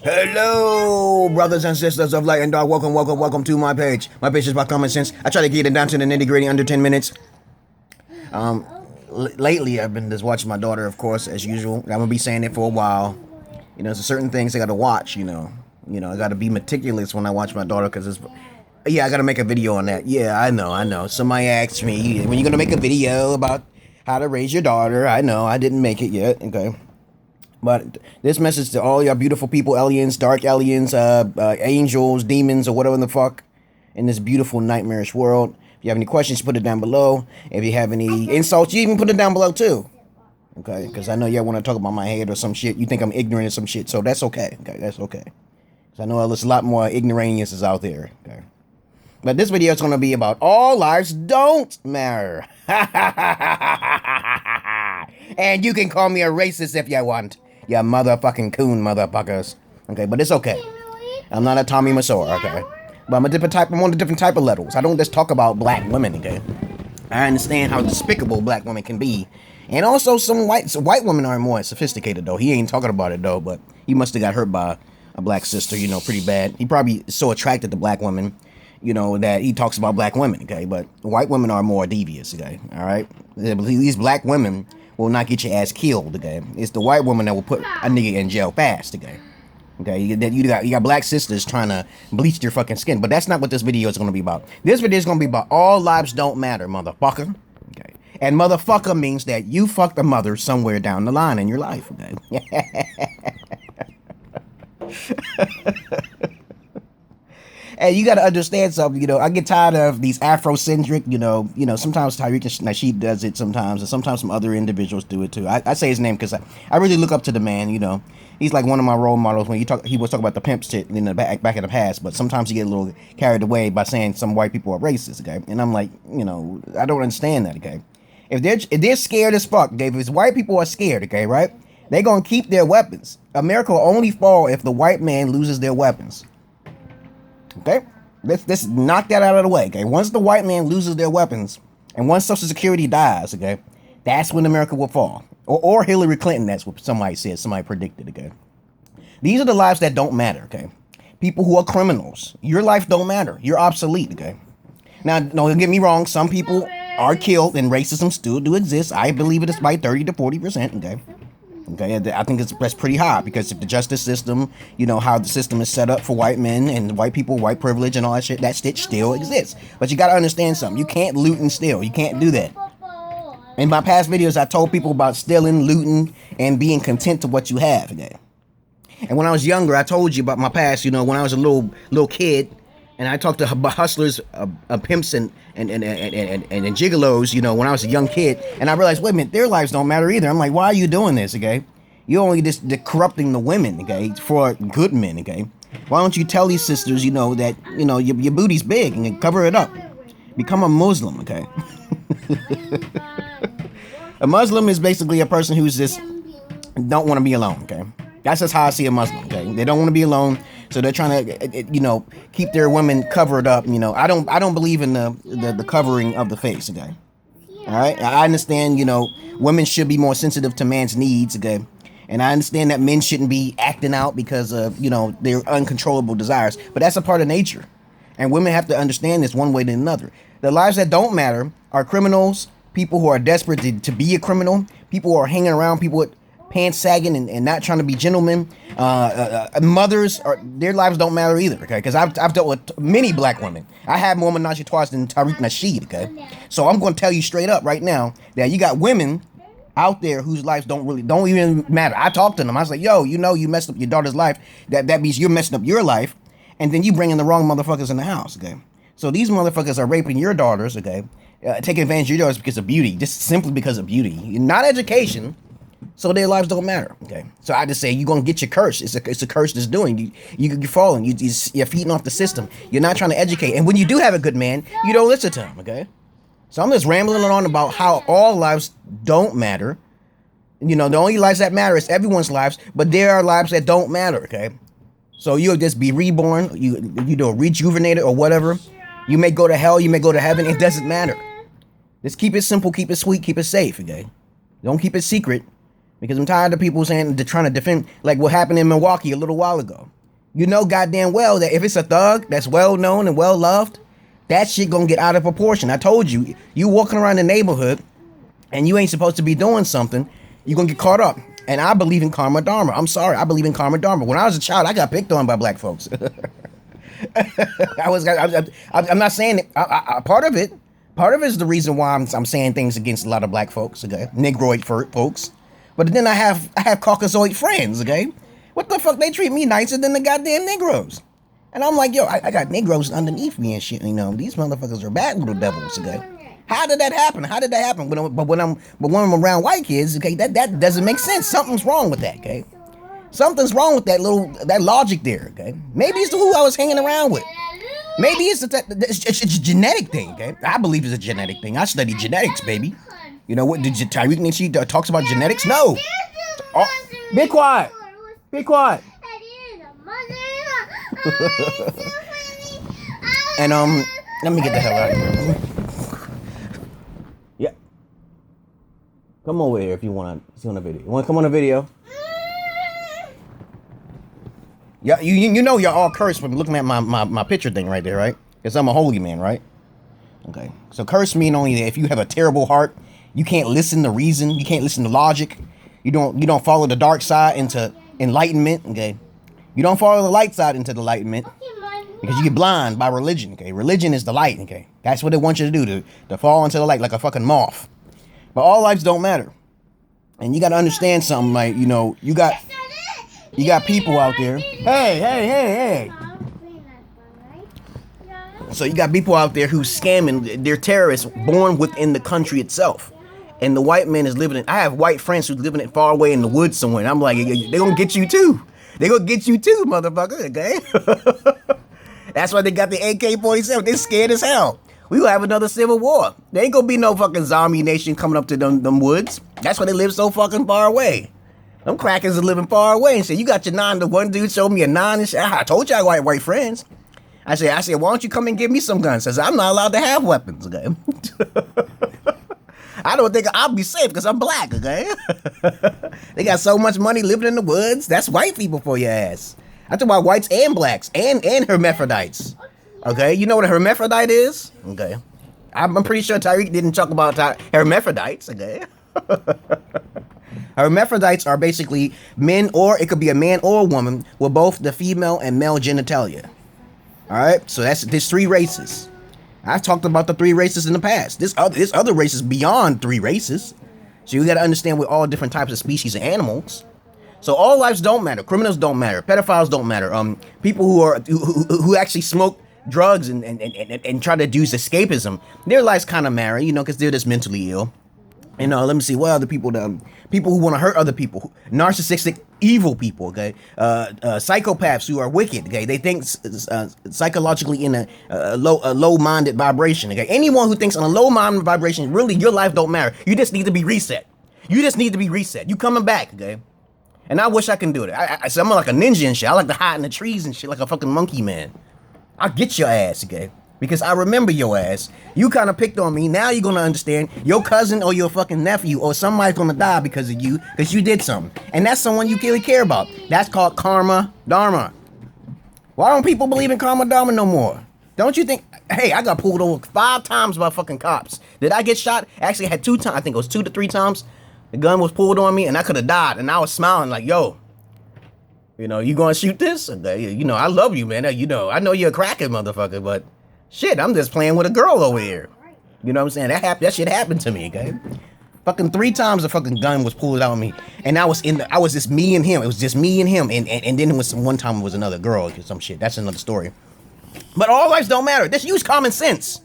Hello, brothers and sisters of light and dark. Welcome to my page. My page is about common sense. I try to get it down to the nitty gritty under 10 minutes. Lately, I've been just watching my daughter, of course, as usual. I'm gonna be saying it for a while. You know, there's certain things I gotta watch. You know, I gotta be meticulous when I watch my daughter because I gotta make a video on that. Yeah, I know. Somebody asked me when you gonna make a video about how to raise your daughter. I know I didn't make it yet. Okay. But this message to all y'all beautiful people, aliens, dark aliens, angels, demons, or whatever the fuck in this beautiful nightmarish world. If you have any questions, put it down below. If you have any insults, you even put it down below too. Okay, because I know y'all want to talk about my head or some shit. You think I'm ignorant of some shit, so that's okay. Okay, that's okay. Because I know there's a lot more ignoramuses out there. Okay. But this video is going to be about all lives don't matter. And you can call me a racist if you want. You motherfucking coon motherfuckers. Okay, but it's okay. I'm not a Tommy Masor, okay? But I'm a different type. I'm on a different type of levels. I don't just talk about black women, okay? I understand how despicable black women can be. And also some white women are more sophisticated, though. He ain't talking about it, though, but he must have got hurt by a black sister, you know, pretty bad. He probably is so attracted to black women, you know, that he talks about black women, okay? But white women are more devious, okay? All right? These black women will not get your ass killed, okay? It's the white woman that will put a nigga in jail fast, okay? Okay, you got black sisters trying to bleach their fucking skin, but that's not what this video is going to be about. This video is going to be about all lives don't matter, motherfucker. Okay, and motherfucker means that you fucked a mother somewhere down the line in your life, okay? And you got to understand something, you know, I get tired of these Afrocentric, you know, sometimes Tyreek Nasheed does it sometimes, and sometimes some other individuals do it too. I say his name because I really look up to the man, you know. He's like one of my role models when he was talking about the pimp shit in the back in the past, but sometimes you get a little carried away by saying some white people are racist, okay? And I'm like, you know, I don't understand that, okay? If they're scared as fuck, okay, if white people are scared, okay, right? They're going to keep their weapons. America will only fall if the white man loses their weapons. Okay, let's knock that out of the way. Okay, once the white man loses their weapons, and once Social Security dies, okay, that's when America will fall. Or Hillary Clinton. That's what somebody said. Somebody predicted. Okay, these are the lives that don't matter. Okay, people who are criminals. Your life don't matter. You're obsolete. Okay. Now, don't get me wrong. Some people are killed, and racism still do exist. I believe it is by 30 to 40%. Okay. Okay, I think that's pretty high because if the justice system, you know, how the system is set up for white men and white people, white privilege and all that shit, that stitch still exists. But you got to understand something. You can't loot and steal. You can't do that. In my past videos, I told people about stealing, looting, and being content to what you have. Okay? And when I was younger, I told you about my past, you know, when I was a little kid, and I talked to hustlers, pimps, and gigolos, you know, when I was a young kid. And I realized, wait a minute, their lives don't matter either. I'm like, why are you doing this, okay? You're only just corrupting the women, okay, for good men, okay? Why don't you tell these sisters, you know, that, you know, your booty's big and cover it up. Become a Muslim, okay? A Muslim is basically a person who's just don't want to be alone, okay? That's just how I see a Muslim, okay? They don't want to be alone, so they're trying to, you know, keep their women covered up, you know. I don't believe in the covering of the face, okay? All right? I understand, you know, women should be more sensitive to man's needs, okay? And I understand that men shouldn't be acting out because of, you know, their uncontrollable desires, but that's a part of nature. And women have to understand this one way or another. The lives that don't matter are criminals, people who are desperate to be a criminal, people who are hanging around people with pants sagging and not trying to be gentlemen. Mothers, their lives don't matter either, okay? Because I've dealt with many black women. I had more menage a trois than Tariq Nasheed, okay? So I'm going to tell you straight up right now that you got women out there whose lives don't even matter. I talked to them. I was like, yo, you know, you messed up your daughter's life. That means you're messing up your life. And then you bring in the wrong motherfuckers in the house, okay? So these motherfuckers are raping your daughters, okay? Taking advantage of your daughters because of beauty, just simply because of beauty, not education. So their lives don't matter, okay? So I just say you're gonna get your curse. It's a curse that's doing you're falling. You're feeding off the system. You're not trying to educate. And when you do have a good man, you don't listen to him, okay? So I'm just rambling on about how all lives don't matter. You know, the only lives that matter is everyone's lives, but there are lives that don't matter, okay? So you'll just be reborn, you know, rejuvenated or whatever. You may go to hell, you may go to heaven. It doesn't matter. Just keep it simple, keep it sweet, keep it safe, okay? Don't keep it secret. Because I'm tired of people saying they're trying to defend, like what happened in Milwaukee a little while ago. You know goddamn well that if it's a thug that's well known and well loved, that shit gonna get out of proportion. I told you, you walking around the neighborhood and you ain't supposed to be doing something, you're gonna get caught up. And I believe in karma dharma. I'm sorry, I believe in karma dharma. When I was a child, I got picked on by black folks. I'm not saying it. Part of it is the reason why I'm saying things against a lot of black folks, okay, Negroid folks. But then I have Caucasoid friends, okay. What the fuck? They treat me nicer than the goddamn Negroes. And I'm like, yo, I got Negroes underneath me and shit. You know, these motherfuckers are bad little devils, okay. How did that happen? But when I'm around white kids, okay, that doesn't make sense. Something's wrong with that, okay. Something's wrong with that logic there, okay. Maybe it's who I was hanging around with. Maybe it's a genetic thing, okay. I believe it's a genetic thing. I study genetics, baby. You know what? Did Tyreek think she talks about genetics? No. Oh, be quiet. Be quiet. And let me get the hell out of here. Yeah. Come over here if you want to see on the video. You want to come on the video? Yeah, you know you're all cursed from looking at my picture thing right there, right? Because I'm a holy man, right? Okay. So curse mean only that if you have a terrible heart, you can't listen to reason, you can't listen to logic, you don't follow the dark side into enlightenment, okay? You don't follow the light side into the enlightenment because you get blind by religion, okay? Religion is the light, okay? That's what they want you to do, to fall into the light like a fucking moth. But all lives don't matter. And you got to understand something, like, you know, you got people out there. Hey. So you got people out there who's scamming. They're terrorists born within the country itself. And the white man is living in, I have white friends who's living it far away in the woods somewhere. And I'm like, they're going to get you too. They're going to get you too, motherfucker, okay? That's why they got the AK-47. They're scared as hell. We gonna have another civil war. There ain't gonna be no fucking zombie nation coming up to them woods. That's why they live so fucking far away. Them crackers are living far away and shit. You got your 9, the one dude showed me a 9 and shit. I told you I got white friends. I said, why don't you come and give me some guns? I said, I'm not allowed to have weapons, okay? I don't think I'll be safe because I'm black, okay? They got so much money living in the woods. That's white people for your ass. I talk about whites and blacks and hermaphrodites. Okay, you know what a hermaphrodite is? Okay. I'm pretty sure Tyreek didn't talk about hermaphrodites, okay? Hermaphrodites are basically men, or it could be a man or a woman with both the female and male genitalia. Alright, so there's 3 races. I've talked about the 3 races in the past. There's other races beyond 3 races. So you gotta understand we're all different types of species of animals. So all lives don't matter. Criminals don't matter. Pedophiles don't matter. People who actually smoke drugs and try to use escapism, their lives kind of matter, you know, because they're just mentally ill. You know, let me see, what other people, people who want to hurt other people, narcissistic, evil people, okay, psychopaths who are wicked, okay, they think psychologically in a low-minded vibration, okay, anyone who thinks on a low-minded vibration, really, your life don't matter, you just need to be reset, you coming back, okay, and I wish I can do it, so I'm like a ninja and shit, I like to hide in the trees and shit like a fucking monkey man. I'll get your ass, okay? Because I remember your ass. You kind of picked on me. Now you're going to understand your cousin or your fucking nephew or somebody's going to die because of you, because you did something. And that's someone you really care about. That's called karma dharma. Why don't people believe in karma dharma no more? Don't you think, hey, I got pulled over 5 times by fucking cops. Did I get shot? Actually, I had 2 times. I think it was 2 to 3 times. The gun was pulled on me and I could have died. And I was smiling like, yo, you know, you gonna shoot this? You know, I love you, man. You know, I know you're a cracker, motherfucker, but shit, I'm just playing with a girl over here. You know what I'm saying? That shit happened to me, okay? Fucking 3 times the fucking gun was pulled out on me, and I was just me and him. It was just me and him, and then it was one time it was another girl or some shit. That's another story. But all lives don't matter. Just use common sense.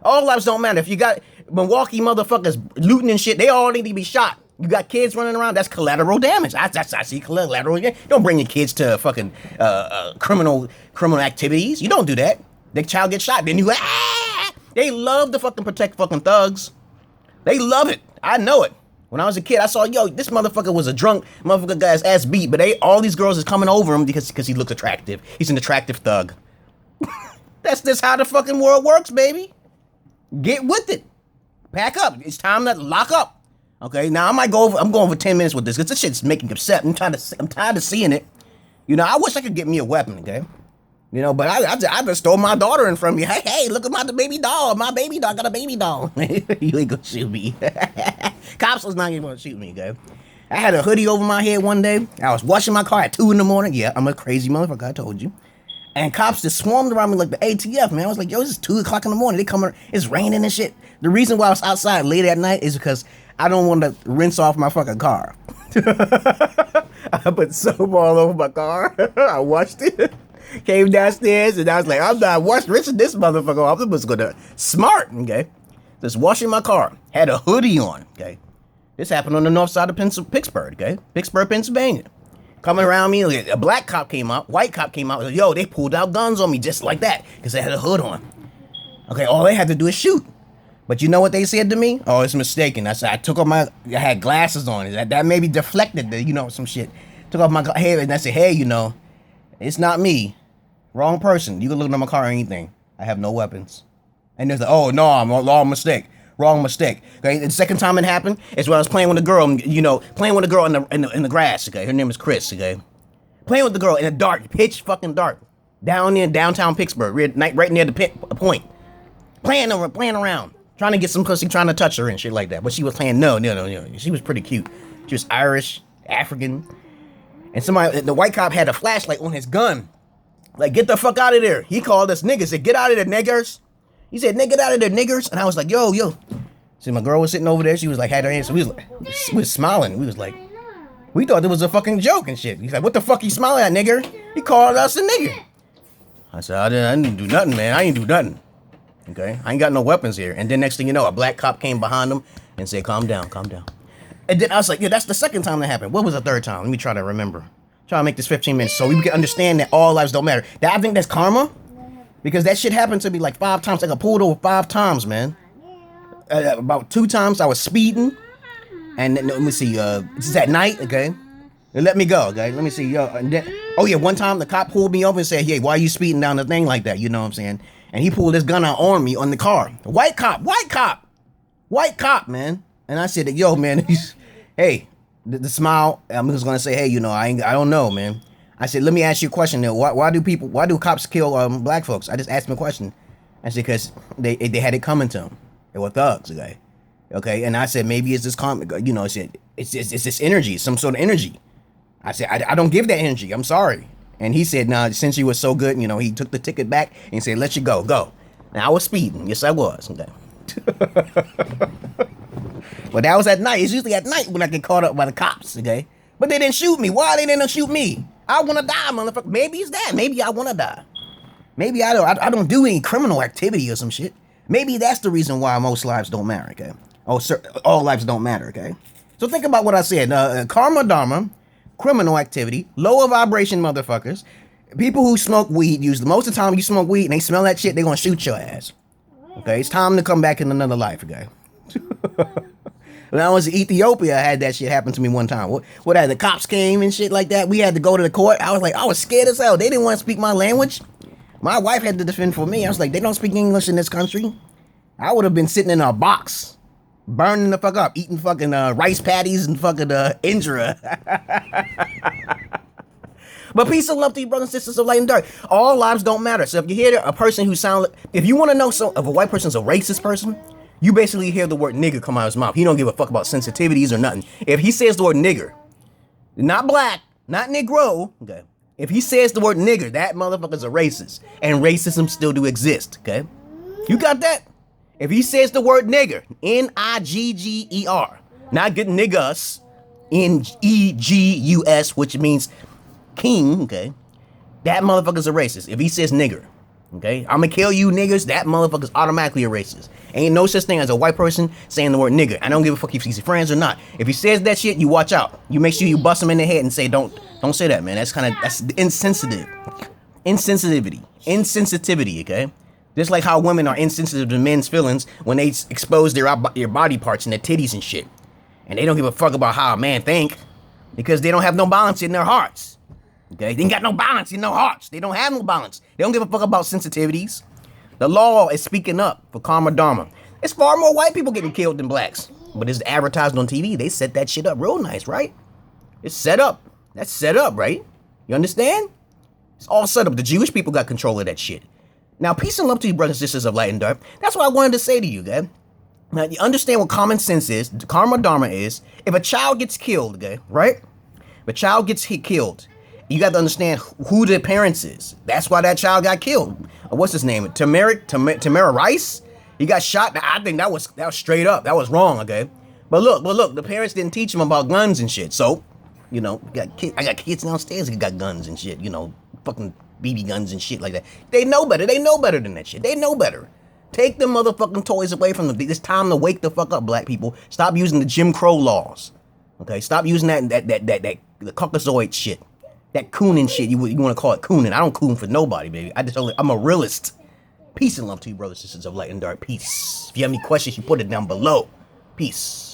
All lives don't matter. If you got Milwaukee motherfuckers looting and shit, they all need to be shot. You got kids running around, that's collateral damage. I see collateral damage. Don't bring your kids to fucking criminal activities. You don't do that. The child gets shot, then you They love to fucking protect fucking thugs. They love it. I know it. When I was a kid, I saw, yo, this motherfucker was a drunk motherfucker, got his ass beat, but all these girls is coming over him because he looks attractive. He's an attractive thug. That's how the fucking world works, baby. Get with it. Pack up. It's time to lock up. Okay, now I might go over. I'm going over 10 minutes with this because this shit's making me upset. I'm tired of seeing it. You know, I wish I could get me a weapon. Okay, you know, but I just stole my daughter in front of me. Hey, look at my baby doll. My baby doll got a baby doll. You ain't gonna shoot me. Cops was not even gonna shoot me. Okay, I had a hoodie over my head one day. I was washing my car at 2 a.m. Yeah, I'm a crazy motherfucker. I told you. And cops just swarmed around me like the ATF, man. I was like, yo, this is 2 o'clock in the morning. They coming, it's raining and shit. The reason why I was outside late at night is because I don't want to rinse off my fucking car. I put soap all over my car. I washed it. Came downstairs and I was like, I'm not rinsing this motherfucker off. I'm just gonna smart, okay? Just washing my car. Had a hoodie on, okay? This happened on the north side of Pittsburgh, okay? Pittsburgh, Pennsylvania. Coming around me, a black cop came out, white cop came out. Like, yo, they pulled out guns on me just like that because they had a hood on. Okay, all they had to do is shoot. But you know what they said to me? Oh, it's mistaken. I said, I had glasses on. That maybe deflected some shit. Took off my head and I said, hey, it's not me. Wrong person. You can look at my car or anything. I have no weapons. And there's like, oh, no, I'm a wrong mistake. Wrong mistake. Okay, the second time it happened is when I was playing with a girl, playing with a girl in the grass. Okay, her name is Chris. Okay, playing with the girl in the dark, pitch fucking dark, down in downtown Pittsburgh, right near the point. Playing around, trying to get some pussy, trying to touch her and shit like that. But she was playing no. She was pretty cute. She was Irish, African, and the white cop had a flashlight on his gun. Like, get the fuck out of there. He called us niggas. Said, get out of there, niggers. He said, nigga, get out of there, niggers. And I was like, yo. See, my girl was sitting over there. She was like, had her hands. So we was smiling. We was like, we thought it was a fucking joke and shit. He's like, what the fuck you smiling at, nigger? He called us a nigger. I said, I didn't do nothing, man. I ain't do nothing. Okay? I ain't got no weapons here. And then next thing you know, a black cop came behind him and said, calm down. And then I was like, yeah, that's the second time that happened. What was the third time? Let me try to remember. Try to make this 15 minutes so we can understand that all lives don't matter. I think that's karma. Because that shit happened to me like 5 times. I got pulled over 5 times, man. About 2 times I was speeding. And then, let me see, this is at night, okay? They let me go, okay? Let me see, one time the cop pulled me over and said, hey, why are you speeding down the thing like that? You know what I'm saying? And he pulled his gun out on me on the car. White cop, man. And I said, yo, man, hey, the smile, I'm just gonna say, hey, I don't know, man. I said, let me ask you a question though. Why do cops kill black folks? I just asked him a question. I said, because they had it coming to them. They were thugs, okay? Okay, and I said, maybe it's this I said, it's this energy, some sort of energy. I said, I don't give that energy. I'm sorry. And he said, nah, since you were so good, he took the ticket back and said, let you go. Now I was speeding. Yes, I was. Okay. But that was at night. It's usually at night when I get caught up by the cops, okay? But they didn't shoot me. Why they didn't shoot me? I want to die, motherfucker. Maybe it's that. Maybe I want to die. Maybe I don't do any criminal activity or some shit. Maybe that's the reason why most lives don't matter, okay? All lives don't matter, okay? So think about what I said. Karma, dharma, criminal activity, lower vibration motherfuckers, people who smoke weed, most of the time you smoke weed and they smell that shit, they're going to shoot your ass. Okay? It's time to come back in another life, okay? When I was in Ethiopia, I had that shit happen to me one time. What the cops came and shit like that. We had to go to the court. I was scared as hell. They didn't want to speak my language. My wife had to defend for me. I was like, they don't speak English in this country. I would have been sitting in a box, burning the fuck up, eating fucking rice patties and fucking Indra. But peace and love to you, brothers and sisters of light and dark. All lives don't matter. So if you hear a person who if you want to know if a white person's a racist person, you basically hear the word nigger come out of his mouth. He don't give a fuck about sensitivities or nothing. If he says the word nigger, not black, not negro, okay? If he says the word nigger, that motherfucker's a racist. And racism still do exist, okay? You got that? If he says the word nigger, N-I-G-G-E-R, not get niggas, N-E-G-U-S, which means king, okay? That motherfucker's a racist. If he says nigger, okay? I'm gonna kill you niggers, that motherfucker's automatically a racist. Ain't no such thing as a white person saying the word nigger. I don't give a fuck if he's friends or not. If he says that shit, you watch out. You make sure you bust him in the head and say, don't say that, man. That's insensitive. Insensitivity, okay? Just like how women are insensitive to men's feelings when they expose their body parts and their titties and shit. And they don't give a fuck about how a man think because they don't have no balance in their hearts. Okay? They ain't got no balance in their hearts. They don't have no balance. They don't give a fuck about sensitivities. The law is speaking up for karma dharma. It's far more white people getting killed than blacks. But it's advertised on TV. They set that shit up real nice, right? It's set up. That's set up, right? You understand? It's all set up. The Jewish people got control of that shit. Now, peace and love to you, brothers and sisters of light and dark. That's what I wanted to say to you, guys. Now, you understand what common sense is, karma dharma is. If a child gets killed, okay, right? If a child gets killed, you got to understand who the parents is. That's why that child got killed. What's his name? Tamara Rice? He got shot. Now, I think that was straight up. That was wrong, okay? But look, the parents didn't teach him about guns and shit. So, you know, I got kids downstairs that got guns and shit, you know, fucking BB guns and shit like that. They know better. They know better than that shit. They know better. Take them motherfucking toys away from them. It's time to wake the fuck up, black people. Stop using the Jim Crow laws. Okay? Stop using that the Caucasoid shit. That cooning shit. You want to call it cooning. I don't coon for nobody, baby. I'm a realist. Peace and love to you, brothers and sisters of light and dark. Peace. If you have any questions, you put it down below. Peace.